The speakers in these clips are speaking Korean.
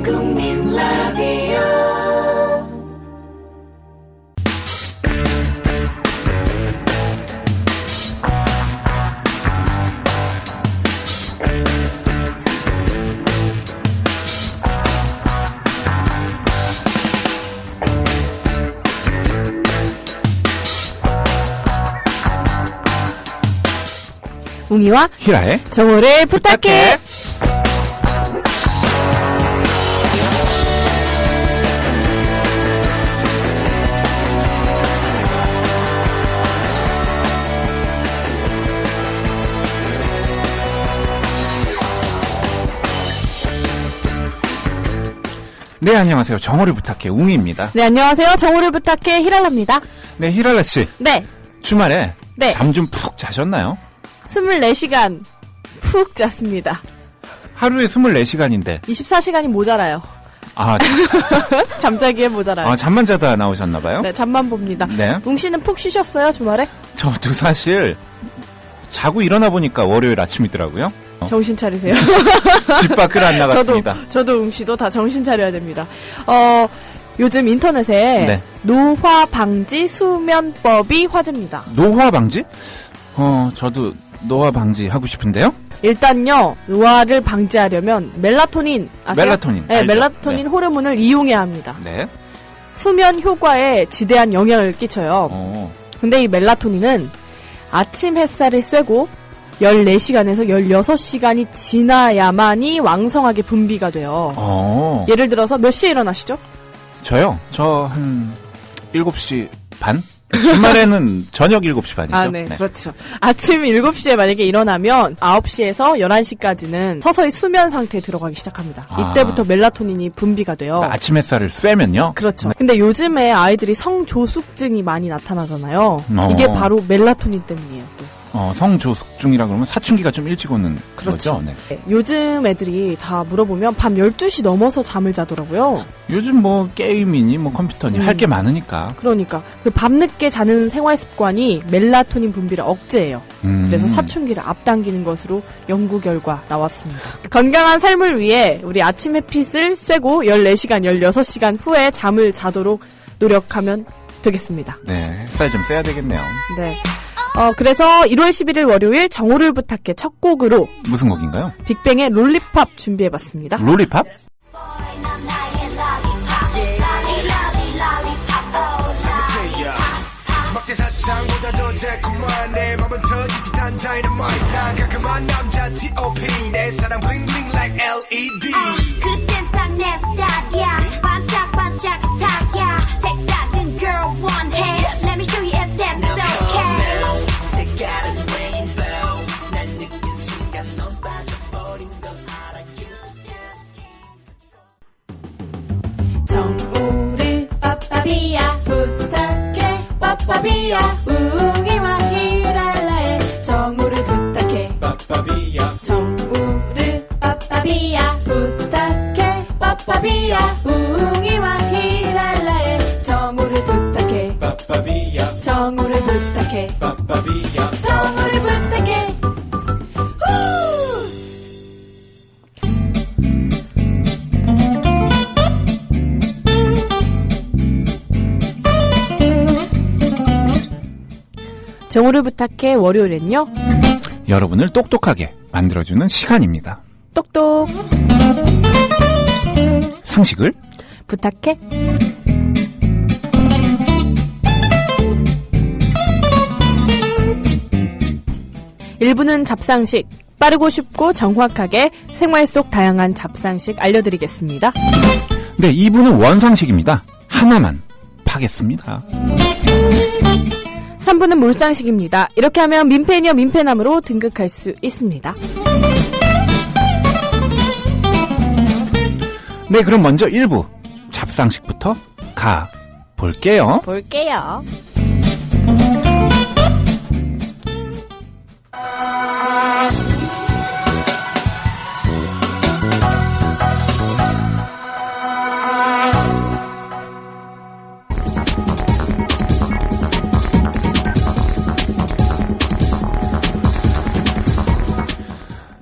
국민 라디오 웅이와 히라의 정오를 부탁해. 네, 안녕하세요. 정오를 부탁해 웅이입니다. 네, 안녕하세요. 정오를 부탁해 히랄라입니다. 네, 히랄라 씨. 네. 주말에 네. 잠 좀 푹 자셨나요? 24시간 푹 잤습니다. 하루에 24시간인데. 24시간이 모자라요. 아, 잠자기에 모자라요. 잠만 자다 나오셨나 봐요? 네, 잠만 봅니다. 네. 웅 씨는 푹 쉬셨어요, 주말에? 저도 사실 자고 일어나 보니까 월요일 아침이더라고요. 정신 차리세요. 집 밖을 안 나갔습니다. 저도 웅 씨도 다 정신 차려야 됩니다. 요즘 인터넷에 네. 노화 방지 수면법이 화제입니다. 노화 방지? 저도 노화 방지 하고 싶은데요? 일단요, 노화를 방지하려면 멜라토닌 아세요? 멜라토닌. 네, 알죠? 멜라토닌 네. 호르몬을 이용해야 합니다. 네. 수면 효과에 지대한 영향을 끼쳐요. 근데 이 멜라토닌은 아침 햇살을 쐬고 14시간에서 16시간이 지나야만이 왕성하게 분비가 돼요. 예를 들어서 몇 시에 일어나시죠? 저요? 저 한 7시 반? 주말에는 저녁 7시 반이죠. 아, 네, 그렇죠. 아침 7시에 만약에 일어나면 9시에서 11시까지는 서서히 수면 상태에 들어가기 시작합니다. 이때부터 멜라토닌이 분비가 돼요. 그러니까 아침 햇살을 쐬면요? 그렇죠. 네. 근데 요즘에 아이들이 성조숙증이 많이 나타나잖아요. 이게 바로 멜라토닌 때문이에요, 또. 성조숙중이라 그러면 사춘기가 좀 일찍 오는 그렇죠. 거죠? 네. 네, 요즘 애들이 다 물어보면 밤 12시 넘어서 잠을 자더라고요. 요즘 뭐 게임이니 뭐 컴퓨터니 할 게 많으니까. 그러니까 그 밤늦게 자는 생활 습관이 멜라토닌 분비를 억제해요. 그래서 사춘기를 앞당기는 것으로 연구 결과 나왔습니다. 건강한 삶을 위해 우리 아침 햇빛을 쐬고 14시간, 16시간 후에 잠을 자도록 노력하면 되겠습니다. 네, 햇살 좀 쐬야 되겠네요. 네. 그래서 1월 11일 월요일 정오를 부탁해 첫 곡으로 무슨 곡인가요? 빅뱅의 롤리팝 준비해봤습니다. 롤리팝? 장보다 더 달콤한 내 맘은 터질 듯한 다이너마이트 난 깔끔한 남자 T.O.P 내 사랑 bling bling like LED 그땐 딱 내 스타일이야 반짝반짝 스타일이야 색다른 girl 원해 Let me show you if that's okay 색깔은 레인보우 난 느낀 순간 넌 빠져버린 걸 알아 You just 정오를 빠빠비야 부탁해 빠빠비야 웅이와 히랄라의 정오를 부탁해 빠빠비야 정오를 빠빠비야 부탁해 빠빠비야 웅이와 히랄라의 정오를 부탁해 빠빠비야 정오를 부탁해 빠빠비야 정오를 부탁해 후! 정오를 부탁해 월요일엔요 여러분을 똑똑하게 만들어주는 시간입니다. 똑똑 상식을 부탁해 1부는 잡상식 빠르고 쉽고 정확하게 생활 속 다양한 잡상식 알려드리겠습니다. 네, 2부는 원상식입니다. 하나만 파겠습니다. 3부는 몰상식입니다. 이렇게 하면 민폐녀 민폐남으로 등극할 수 있습니다. 네, 그럼 먼저 1부 잡상식부터 가 볼게요. 볼게요.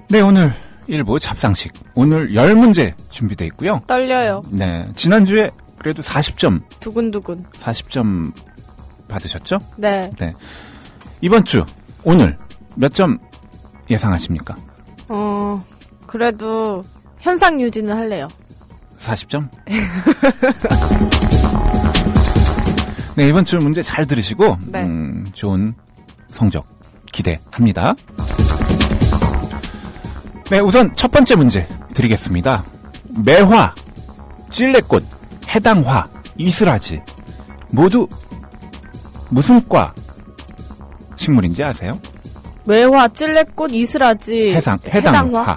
네, 오늘 1부 잡상식. 오늘 10문제 준비되어 있고요. 떨려요. 네. 지난주에 그래도 40점 두근두근. 받으셨죠? 네. 네. 이번 주, 오늘 몇 점 예상하십니까? 그래도 현상 유지는 할래요. 40점? 네, 이번 주 문제 잘 들으시고, 네. 좋은 성적 기대합니다. 네, 우선 첫 번째 문제 드리겠습니다. 매화, 찔레꽃, 해당화, 이슬아지 모두 무슨 과 식물인지 아세요? 매화, 찔레꽃, 이슬아지, 해당화.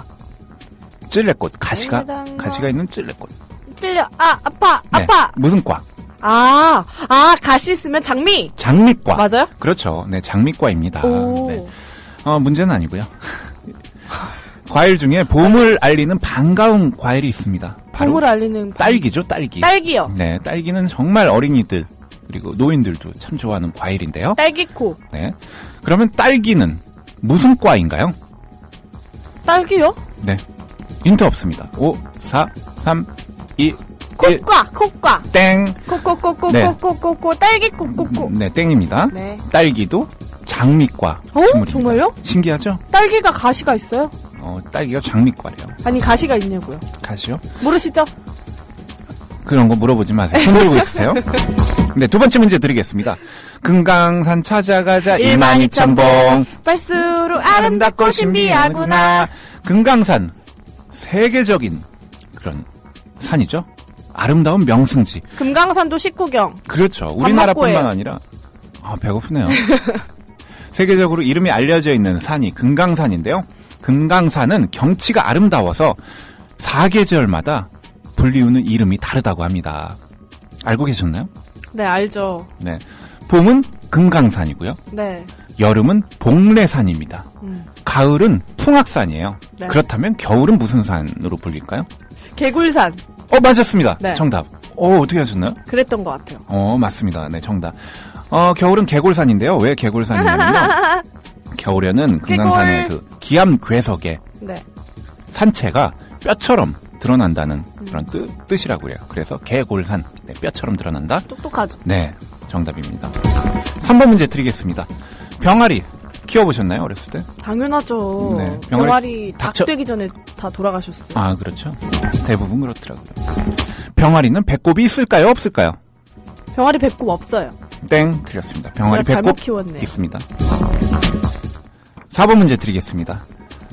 찔레꽃, 가시가 해당화. 가시가 있는 찔레꽃. 찔려. 아파. 네, 무슨 과? 가시 있으면 장미. 장미과. 맞아요? 그렇죠. 네, 장미과입니다. 오. 네. 문제는 아니고요. 과일 중에 봄을 알리는 반가운 과일이 있습니다. 바로 봄을 알리는 딸기죠, 딸기. 딸기요. 네, 딸기는 정말 어린이들 그리고 노인들도 참 좋아하는 과일인데요. 딸기코. 네. 그러면 딸기는 무슨 과인가요? 딸기요? 네. 힌트 없습니다. 5, 4, 3, 2, 1. 콧과. 땡. 네. 코코코코코코코코 딸기 코코코. 네, 땡입니다. 네. 딸기도 장미과. 어? 식물입니다. 정말요? 신기하죠? 딸기가 가시가 있어요? 딸기가 장미과래요. 아니 가시가 있냐고요? 가시요? 모르시죠? 그런 거 물어보지 마세요. 손 들고 있으세요? 네, 두 번째 문제 드리겠습니다. 금강산 찾아가자 12,000봉. 발수록 아름답고 신비하구나. 금강산 세계적인 그런 산이죠. 아름다운 명승지. 금강산도 식구경. 그렇죠. 우리나라뿐만 먹고예요. 아니라 배고프네요. 세계적으로 이름이 알려져 있는 산이 금강산인데요. 금강산은 경치가 아름다워서 사계절마다 불리우는 이름이 다르다고 합니다. 알고 계셨나요? 네, 알죠. 네. 봄은 금강산이고요. 네. 여름은 복례산입니다. 가을은 풍악산이에요. 네. 그렇다면 겨울은 무슨 산으로 불릴까요? 개굴산. 맞았습니다. 네. 정답. 어떻게 하셨나요? 그랬던 것 같아요. 맞습니다. 네, 정답. 겨울은 개골산인데요. 왜 개골산이냐면요. 겨울에는 금강산의 그 기암괴석의 네. 산체가 뼈처럼 드러난다는 그런 뜻이라고 해요. 그래서 개골산, 네, 뼈처럼 드러난다. 똑똑하죠. 네, 정답입니다. 3번 문제 드리겠습니다. 병아리 키워보셨나요, 어렸을 때? 당연하죠. 네, 병아리 닭 닥쳐- 되기 전에 다 돌아가셨어요. 아, 그렇죠. 대부분 그렇더라고요. 병아리는 배꼽이 있을까요, 없을까요? 병아리 배꼽 없어요. 땡, 드렸습니다. 병아리 제가 잘못 배꼽 키웠네요. 있습니다. 4번 문제 드리겠습니다.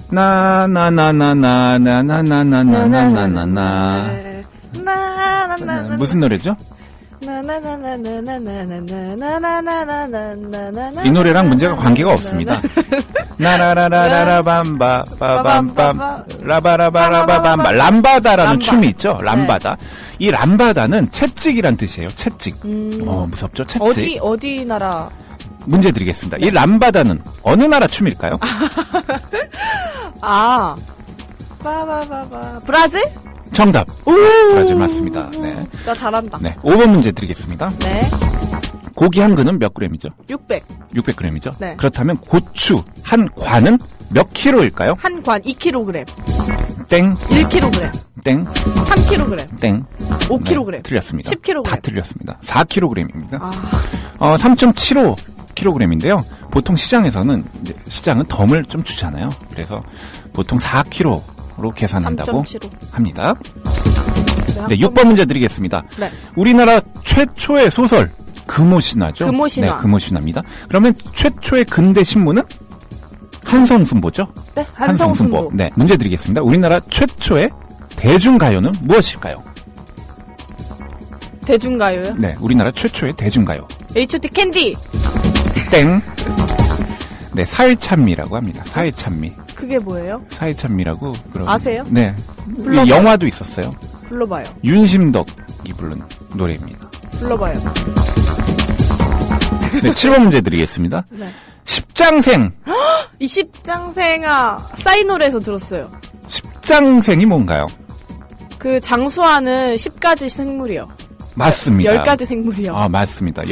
나나나나나나나나나나나나나 무슨 노래죠? 이 노래랑 문제가 관계가 없습니다. 나라라라라밤바 빠밤밤 라바라바라바밤바 람바다라는 람바. 춤이 있죠. 람바다. 이 람바다는 채찍이란 뜻이에요. 채찍. 무섭죠. 채찍. 어디 나라? 문제 드리겠습니다. 이 람바다는 어느 나라 춤일까요? 빠바바바. 브라질? 정답. 오! 브라질 맞습니다. 네. 나 잘한다. 네. 5번 문제 드리겠습니다. 네. 고기 한 근은 몇 g이죠? 600. 600g이죠? 네. 그렇다면 고추 한 관은 몇 킬로일까요? 한 관 2kg. 땡, 1kg. 땡, 3kg. 땡. 5kg. 네, 틀렸습니다. 10kg. 다 틀렸습니다. 4kg입니다. 3.75kg인데요. 보통 시장에서는 시장은 덤을 좀 주잖아요. 그래서 보통 4kg로 계산한다고 3.75. 합니다. 네, 네, 6번 문제 드리겠습니다. 네. 우리나라 최초의 소설 금오신화죠. 금오신화. 네, 금오신화입니다. 그러면 최초의 근대 신문은 한성순보죠? 네, 한성순보. 네, 문제 드리겠습니다. 우리나라 최초의 대중가요는 무엇일까요? 대중가요요? 네, 우리나라 최초의 대중가요. H.O.T. 캔디. 땡. 네, 사회찬미라고 합니다. 사회찬미. 그게 뭐예요? 사회찬미라고. 그런. 아세요? 네. 불러봐요. 영화도 있었어요. 불러봐요. 윤심덕이 부른 노래입니다. 불러봐요. 네, 7번 문제 드리겠습니다. 네. 십장생. 이 십장생아 싸이노래에서 들었어요. 십장생이 뭔가요? 그 장수하는 10가지 생물이요. 맞습니다. 10가지 생물이요. 맞습니다.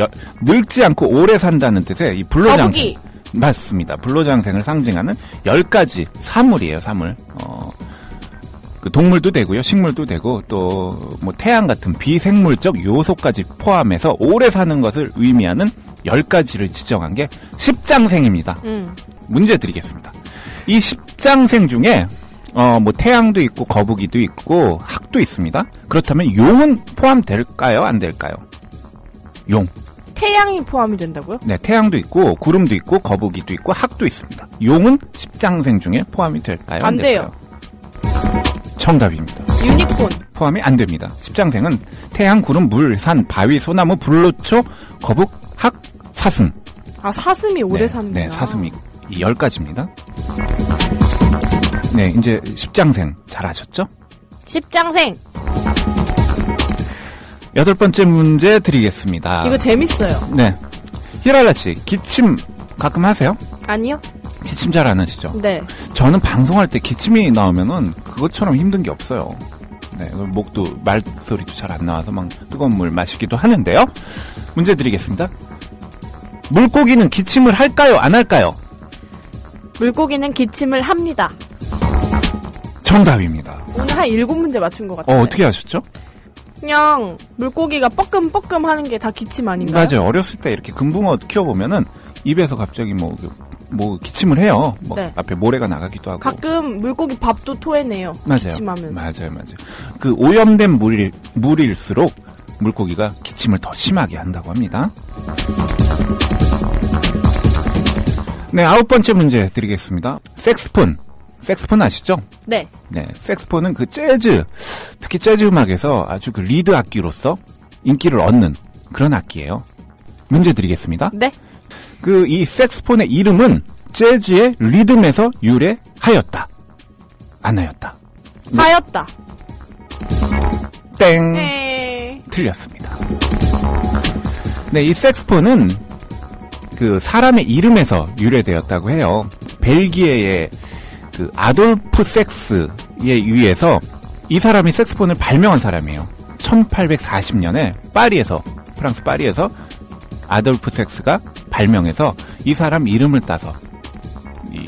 늙지 않고 오래 산다는 뜻의 이 불로장생. 거북이. 맞습니다. 불로장생을 상징하는 10가지 사물이에요, 사물. 그 동물도 되고요, 식물도 되고 또 뭐 태양 같은 비생물적 요소까지 포함해서 오래 사는 것을 의미하는 10가지를 지정한 게 십장생입니다. 문제 드리겠습니다. 이 십장생 중에 뭐 태양도 있고 거북이도 있고 학도 있습니다. 그렇다면 용은 포함될까요? 안 될까요? 용. 태양이 포함이 된다고요? 네, 태양도 있고 구름도 있고 거북이도 있고 학도 있습니다. 용은 십장생 중에 포함이 될까요? 안 돼요. 될까요? 정답입니다. 유니콘. 포함이 안 됩니다. 십장생은 태양, 구름, 물, 산, 바위, 소나무, 불로초, 거북, 학, 사슴. 아, 사슴이 오래 사는구나. 네, 사슴이 이 10가지입니다. 네, 이제 십장생 잘하셨죠? 십장생. 8번째 문제 드리겠습니다. 이거 재밌어요. 네. 히랄라 씨, 기침 가끔 하세요? 아니요? 기침 잘 안 하시죠? 네. 저는 방송할 때 기침이 나오면은 그것처럼 힘든 게 없어요. 네, 목도 말소리도 잘 안 나와서 막 뜨거운 물 마시기도 하는데요. 문제 드리겠습니다. 물고기는 기침을 할까요? 안 할까요? 물고기는 기침을 합니다. 정답입니다. 오늘 한 7문제 맞춘 것 같아요. 어떻게 하셨죠? 그냥 물고기가 뻐끔뻐끔 하는 게 다 기침 아닌가요? 맞아요. 어렸을 때 이렇게 금붕어 키워보면은 입에서 갑자기 뭐 기침을 해요. 뭐 네. 앞에 모래가 나가기도 하고. 가끔 물고기 밥도 토해내요. 맞아요. 기침하면서. 맞아요. 그 오염된 물일수록 물고기가 기침을 더 심하게 한다고 합니다. 네, 9번째 문제 드리겠습니다. 색스폰 아시죠? 네. 네, 색스폰은 그 재즈, 특히 재즈 음악에서 아주 그 리드 악기로서 인기를 얻는 그런 악기예요. 문제 드리겠습니다. 네. 그 이 색스폰의 이름은 재즈의 리듬에서 유래하였다. 안 하였다. 하였다. 땡. 네. 틀렸습니다. 네, 이 색스폰은 그 사람의 이름에서 유래되었다고 해요. 벨기에의 그 아돌프 섹스에 의해서 이 사람이 색스폰을 발명한 사람이에요. 1840년에 프랑스 파리에서 아돌프 섹스가 발명해서 이 사람 이름을 따서 이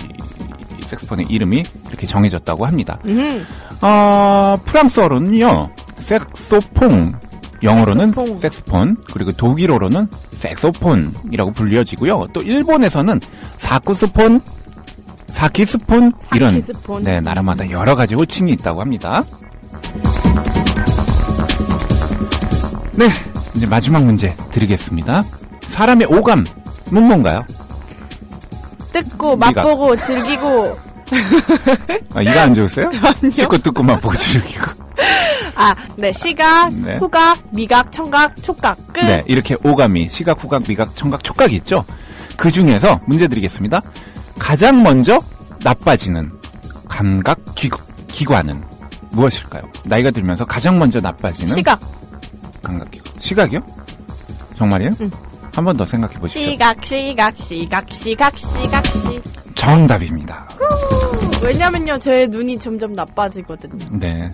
색스폰의 이름이 이렇게 정해졌다고 합니다. 프랑스어로는요, 색소폰, 영어로는 색스폰, 그리고 독일어로는 색소폰이라고 불려지고요. 또 일본에서는 사키스폰 이런 네, 나라마다 여러 가지 호칭이 있다고 합니다. 네, 이제 마지막 문제 드리겠습니다. 사람의 오감은 뭔가요? 듣고 맛보고 즐기고. 이거 안 좋으세요? 아니요. 씻고 듣고 맛보고 즐기고. 네. 시각, 네. 후각, 미각, 청각, 촉각. 끝. 네, 이렇게 오감이 시각, 후각, 미각, 청각, 촉각이 있죠. 그 중에서 문제 드리겠습니다. 가장 먼저 나빠지는 감각 기관은 무엇일까요? 나이가 들면서 가장 먼저 나빠지는 시각. 감각기관. 시각이요? 정말이요? 응. 한 번 더 생각해 보십시오. 시각. 정답입니다. 왜냐면요, 제 눈이 점점 나빠지거든요. 네,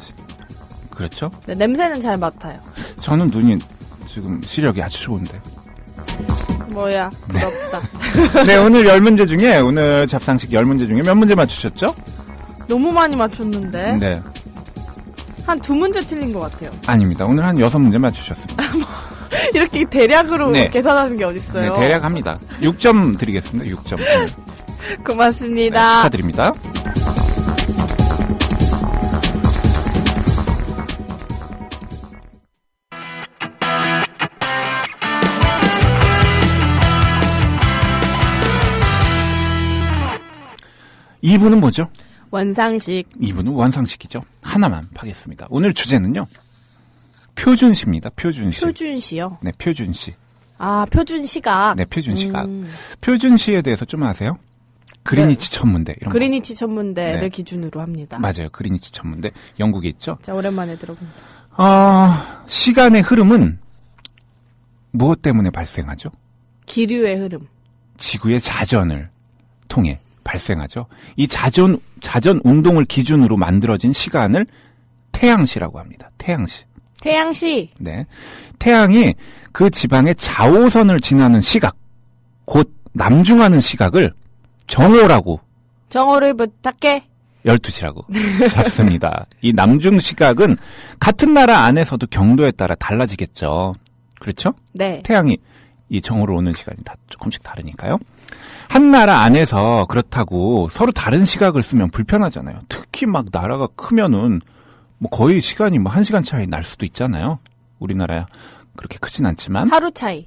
그렇죠. 네, 냄새는 잘 맡아요. 저는 눈이 지금 시력이 아주 좋은데. 뭐야, 부럽다. 네, 오늘 10문제 중에, 오늘 잡상식 10문제 중에 몇 문제 맞추셨죠? 너무 많이 맞췄는데. 네. 한 2문제 틀린 것 같아요. 아닙니다. 오늘 한 6문제 맞추셨습니다. 이렇게 대략으로 네. 계산하는 게 어딨어요. 네, 대략 합니다. 6점 드리겠습니다. 6점. 네, 고맙습니다. 축하드립니다. 이 2부는 뭐죠? 원상식. 2부는 원상식이죠. 하나만 파겠습니다. 오늘 주제는요. 표준시입니다. 표준시. 표준시요? 네, 표준시. 아, 표준시각. 네, 표준시각. 표준시에 대해서 좀 아세요? 그리니치 천문대 이런 그리니치 천문대를 네. 기준으로 합니다. 맞아요. 그리니치 천문대. 영국에 있죠. 자, 오랜만에 들어봅니다. 시간의 흐름은 무엇 때문에 발생하죠? 기류의 흐름. 지구의 자전을 통해 발생하죠. 이 자전 운동을 기준으로 만들어진 시간을 태양시라고 합니다. 태양시. 태양시. 네. 태양이 그 지방의 자오선을 지나는 시각, 곧 남중하는 시각을 정오라고. 정오를 부탁해. 12시라고 잡습니다. 이 남중 시각은 같은 나라 안에서도 경도에 따라 달라지겠죠. 그렇죠? 네. 태양이 이 정오로 오는 시간이 다 조금씩 다르니까요. 한 나라 안에서 그렇다고 서로 다른 시각을 쓰면 불편하잖아요. 특히 막 나라가 크면은 뭐 거의 시간이 뭐 1시간 차이 날 수도 있잖아요. 우리나라야 그렇게 크진 않지만 하루 차이.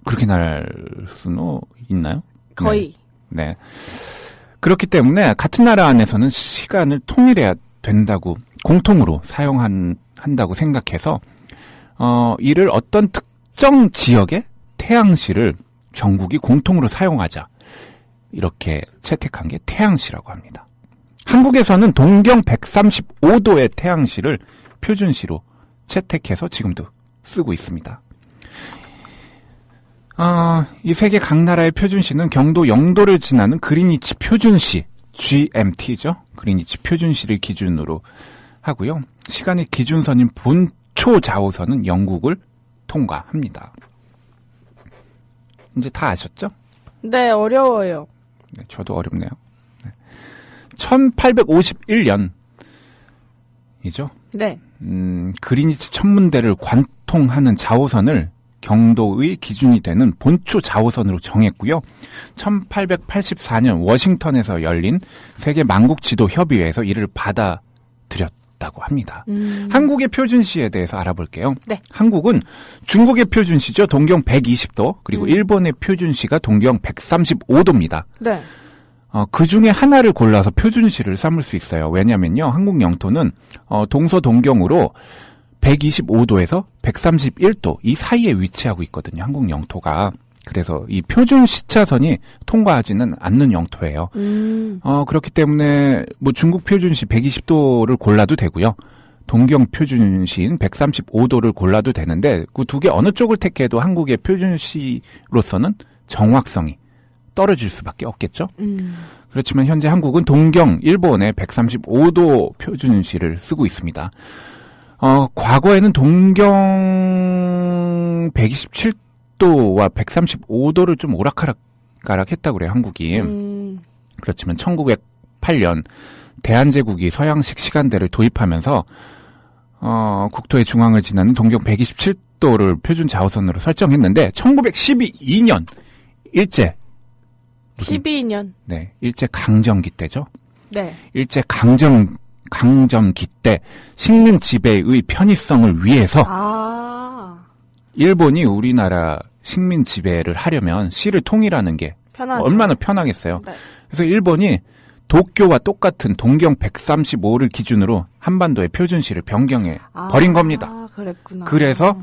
그렇게 날 수는 있나요? 거의. 네. 그렇기 때문에 같은 나라 안에서는 시간을 통일해야 된다고 공통으로 사용한다고 생각해서 이를 어떤 특정 지역의 태양시를 전국이 공통으로 사용하자 이렇게 채택한 게 태양시라고 합니다. 한국에서는 동경 135도의 태양시를 표준시로 채택해서 지금도 쓰고 있습니다. 이 세계 각 나라의 표준시는 경도 0도를 지나는 그린위치 표준시, GMT죠. 그린위치 표준시를 기준으로 하고요. 시간의 기준선인 본초 좌우선은 영국을 통과합니다. 이제 다 아셨죠? 네, 어려워요. 네, 저도 어렵네요. 네. 1851년이죠. 네. 그린위치 천문대를 관통하는 좌우선을 경도의 기준이 되는 본초 좌우선으로 정했고요. 1884년 워싱턴에서 열린 세계 만국지도협의회에서 이를 받아들였다고 합니다. 한국의 표준시에 대해서 알아볼게요. 네. 한국은 중국의 표준시죠. 동경 120도 그리고 일본의 표준시가 동경 135도입니다. 네. 그 중에 하나를 골라서 표준시를 삼을 수 있어요. 왜냐면요. 한국 영토는 동서동경으로 125도에서 131도 이 사이에 위치하고 있거든요. 한국 영토가. 그래서 이 표준 시차선이 통과하지는 않는 영토예요. 그렇기 때문에 뭐 중국 표준시 120도를 골라도 되고요. 동경 표준시인 135도를 골라도 되는데 그 두 개 어느 쪽을 택해도 한국의 표준시로서는 정확성이 떨어질 수밖에 없겠죠. 그렇지만 현재 한국은 동경, 일본의 135도 표준시를 쓰고 있습니다. 과거에는 동경 127도와 135도를 좀 오락가락했다고 그래요, 한국이. 그렇지만 1908년 대한제국이 서양식 시간대를 도입하면서 국토의 중앙을 지나는 동경 127도를 표준 좌우선으로 설정했는데 1912년 일제 12년. 네, 일제 강점기 때죠. 네. 일제 강점기 때 식민 지배의 편의성을 위해서 일본이 우리나라 식민 지배를 하려면 시를 통일하는 게 편하죠. 얼마나 편하겠어요. 네. 그래서 일본이 도쿄와 똑같은 동경 135를 기준으로 한반도의 표준시를 변경해 버린 겁니다. 그랬구나. 그래서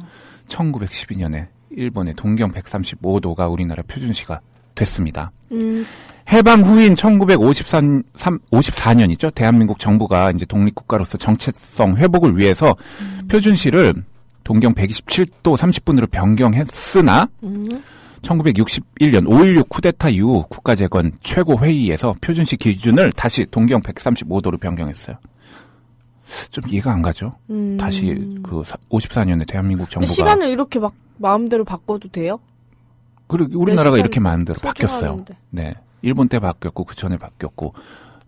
1912년에 일본의 동경 135도가 우리나라 표준시가 됐습니다. 해방 후인 1954년이죠. 대한민국 정부가 이제 독립국가로서 정체성 회복을 위해서 표준시를 동경 127도 30분으로 변경했으나 1961년 5.16 쿠데타 이후 국가재건 최고회의에서 표준시 기준을 다시 동경 135도로 변경했어요. 좀 이해가 안 가죠. 다시 그 54년에 대한민국 정부가 시간을 이렇게 막 마음대로 바꿔도 돼요? 그리고 우리나라가 이렇게 마음대로 바뀌었어요. 소중하는데. 네. 일본 때 바뀌었고 그 전에 바뀌었고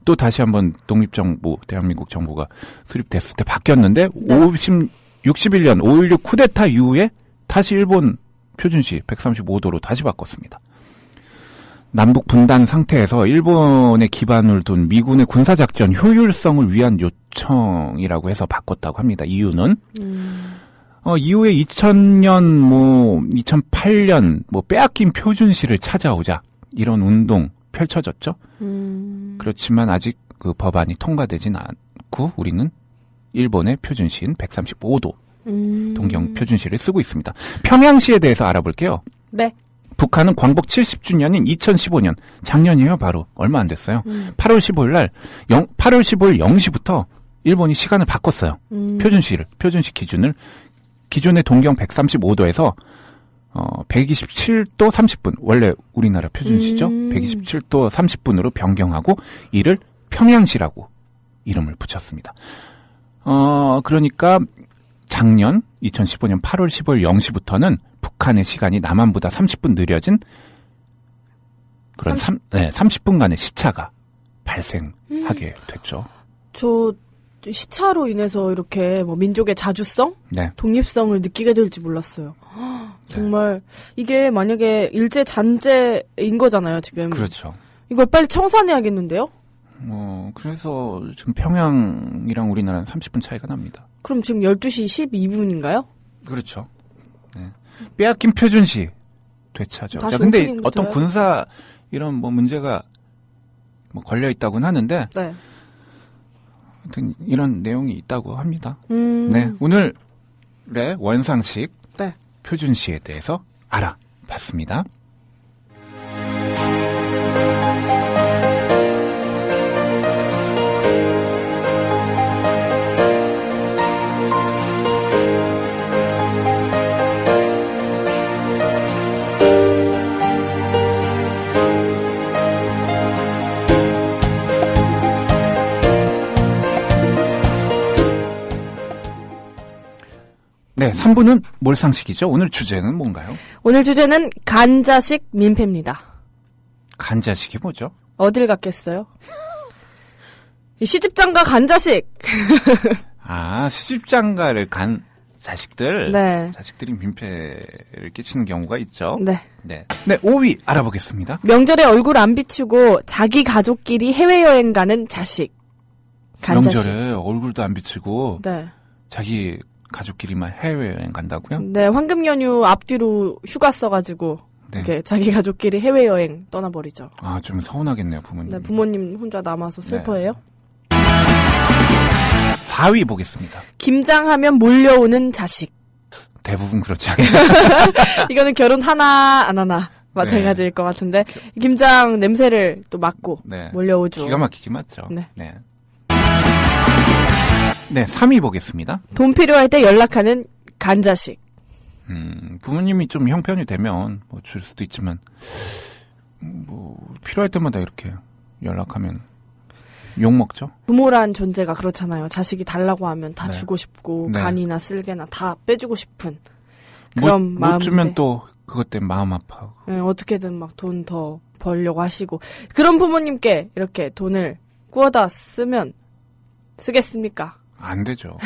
또 다시 한번 독립정부 대한민국 정부가 수립됐을 때 바뀌었는데 61년 5.16 쿠데타 이후에 다시 일본 표준시 135도로 다시 바꿨습니다. 남북 분단 상태에서 일본에 기반을 둔 미군의 군사작전 효율성을 위한 요청이라고 해서 바꿨다고 합니다. 이유는 이후에 2000년 2008년 빼앗긴 표준시를 찾아오자 이런 운동 펼쳐졌죠. 그렇지만 아직 그 법안이 통과되진 않고 우리는 일본의 표준시인 135도 동경 표준시를 쓰고 있습니다. 평양시에 대해서 알아볼게요. 네. 북한은 광복 70주년인 2015년 작년이에요. 바로 얼마 안 됐어요. 8월 15일 날 8월 15일 0시부터 일본이 시간을 바꿨어요. 표준시 기준을 기존의 동경 135도에서 127도 30분 원래 우리나라 표준시죠. 127도 30분으로 변경하고 이를 평양시라고 이름을 붙였습니다. 그러니까 작년 2015년 8월 15일 0시부터는 북한의 시간이 남한보다 30분 느려진 그런 30분간의 시차가 발생하게 됐죠. 저 시차로 인해서 이렇게 뭐 민족의 자주성, 네. 독립성을 느끼게 될지 몰랐어요. 정말 이게 만약에 일제 잔재인 거잖아요, 지금. 그렇죠. 이걸 빨리 청산해야겠는데요? 그래서 지금 평양이랑 우리나라는 30분 차이가 납니다. 그럼 지금 12시 12분인가요? 그렇죠. 네. 빼앗긴 표준시 되찾죠. 다시 자, 근데 오프닝부터 어떤 해요? 군사 이런 뭐 문제가 뭐 걸려 있다고는 하는데 네. 하여튼 이런 내용이 있다고 합니다. 네, 오늘의 원상식 네. 표준시에 대해서 알아봤습니다. 네, 3부는 몰상식이죠. 오늘 주제는 뭔가요? 오늘 주제는 간자식 민폐입니다. 간자식이 뭐죠? 어딜 갔겠어요? 이 시집장가 간자식. 시집장가를 간 자식들. 네. 자식들이 민폐를 끼치는 경우가 있죠. 네. 네. 네, 5위 알아보겠습니다. 명절에 얼굴 안 비추고 자기 가족끼리 해외여행 가는 자식. 간자식. 명절에 얼굴도 안 비치고 네. 자기 가족끼리만 해외여행 간다고요? 네, 황금 연휴 앞뒤로 휴가 써가지고 네. 이렇게 자기 가족끼리 해외여행 떠나버리죠. 좀 서운하겠네요, 부모님. 네, 부모님 혼자 남아서 슬퍼해요. 4위 보겠습니다. 김장하면 몰려오는 자식. 대부분 그렇지 않나요? 이거는 결혼 하나 안 하나 마찬가지일 것 같은데 김장 냄새를 또 맡고 네. 몰려오죠. 기가 막히게 맞죠. 네. 네. 네, 3위 보겠습니다. 돈 필요할 때 연락하는 간자식. 부모님이 좀 형편이 되면 뭐 줄 수도 있지만 뭐 필요할 때마다 이렇게 연락하면 욕 먹죠. 부모란 존재가 그렇잖아요. 자식이 달라고 하면 다 네. 주고 싶고 네. 간이나 쓸개나 다 빼주고 싶은 그런 못 마음인데 주면 또 그것 때문에 마음 아파하고. 네, 어떻게든 막 돈 더 벌려고 하시고 그런 부모님께 이렇게 돈을 구워다 쓰면 쓰겠습니까? 안 되죠.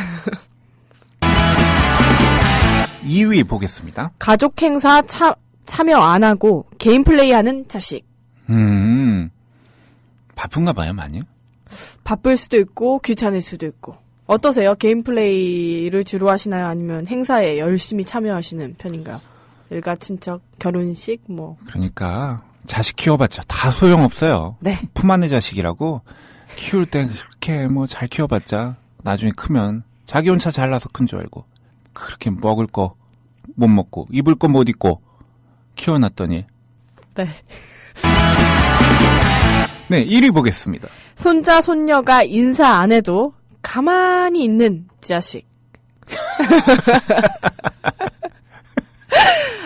2위 보겠습니다. 가족 행사 참여 안 하고 개인 플레이하는 자식. 바쁜가 봐요, 많이. 바쁠 수도 있고 귀찮을 수도 있고. 어떠세요? 개인 플레이를 주로 하시나요? 아니면 행사에 열심히 참여하시는 편인가요? 일가 친척, 결혼식 뭐. 그러니까 자식 키워봤자 다 소용없어요. 네. 품 안의 자식이라고 키울 때 그렇게 뭐 잘 키워봤자 나중에 크면 자기 혼자 잘나서 큰 줄 알고 그렇게 먹을 거 못 먹고 입을 거 못 입고 키워놨더니 네. 네, 1위 보겠습니다. 손자, 손녀가 인사 안 해도 가만히 있는 자식.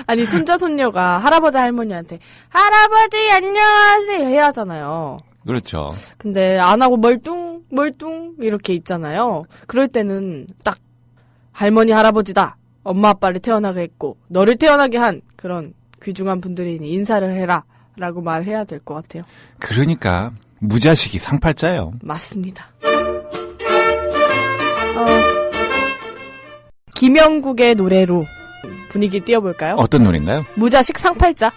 아니, 손자, 손녀가 할아버지, 할머니한테 할아버지, 안녕하세요 해야 하잖아요. 그렇죠. 근데 안 하고 멀뚱, 멀뚱 이렇게 있잖아요. 그럴 때는 딱 할머니, 할아버지다. 엄마, 아빠를 태어나게 했고 너를 태어나게 한 그런 귀중한 분들이니 인사를 해라 라고 말해야 될 것 같아요. 그러니까 무자식이 상팔자예요. 맞습니다. 김영국의 노래로 분위기 띄워볼까요? 어떤 노래인가요? 무자식 상팔자.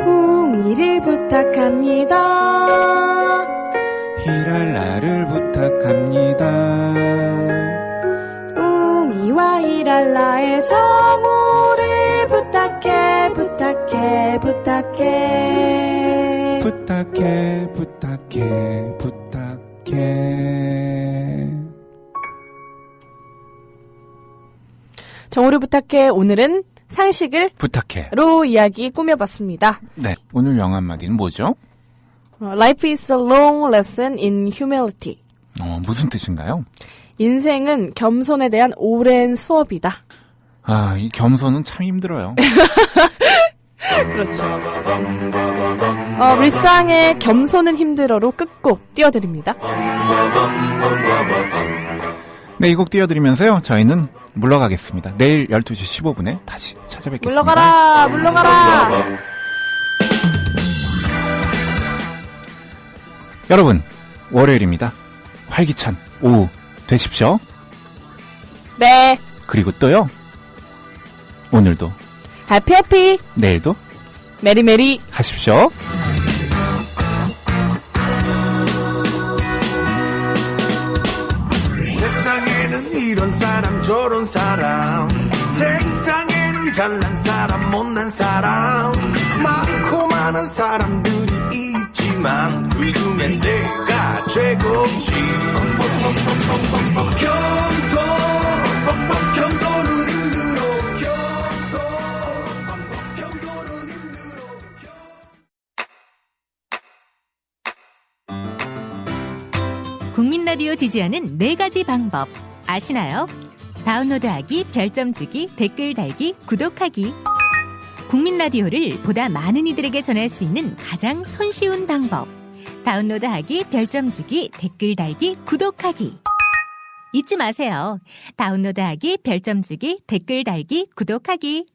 웅이를 부탁합니다. 히랄라를 부탁합니다. 웅이와 히랄라의 정우를 부탁해 부탁해 부탁해 부탁해 부탁해 부탁해. 정우를 부탁해. 오늘은 상식을 부탁해로 이야기 꾸며봤습니다. 네, 오늘 영어 한마디는 뭐죠? Life is a long lesson in humility. 무슨 뜻인가요? 인생은 겸손에 대한 오랜 수업이다. 아, 이 겸손은 참 힘들어요. 그렇죠. 리쌍의 겸손은 힘들어로 끝곡 띄워드립니다. 네, 이 곡 띄워드리면서요. 저희는 물러가겠습니다. 내일 12시 15분에 다시 찾아뵙겠습니다. 물러가라! 여러분, 월요일입니다. 활기찬 오후 되십시오. 네. 그리고 또요. 오늘도 해피 내일도 메리메리 하십시오. 세상에는 이런 사람 저런 사람 세상에는 잘난 사람 못난 사람 많고 많은 사람들이 있지만 그중엔 내가 최고지 겸손은 힘들어 겸손은 힘들어 국민 라디오 지지하는 4가지 방법 아시나요? 다운로드하기, 별점 주기, 댓글 달기, 구독하기. 국민 라디오를 보다 많은 이들에게 전할 수 있는 가장 손쉬운 방법. 다운로드하기, 별점 주기, 댓글 달기, 구독하기. 잊지 마세요. 다운로드하기, 별점 주기, 댓글 달기, 구독하기.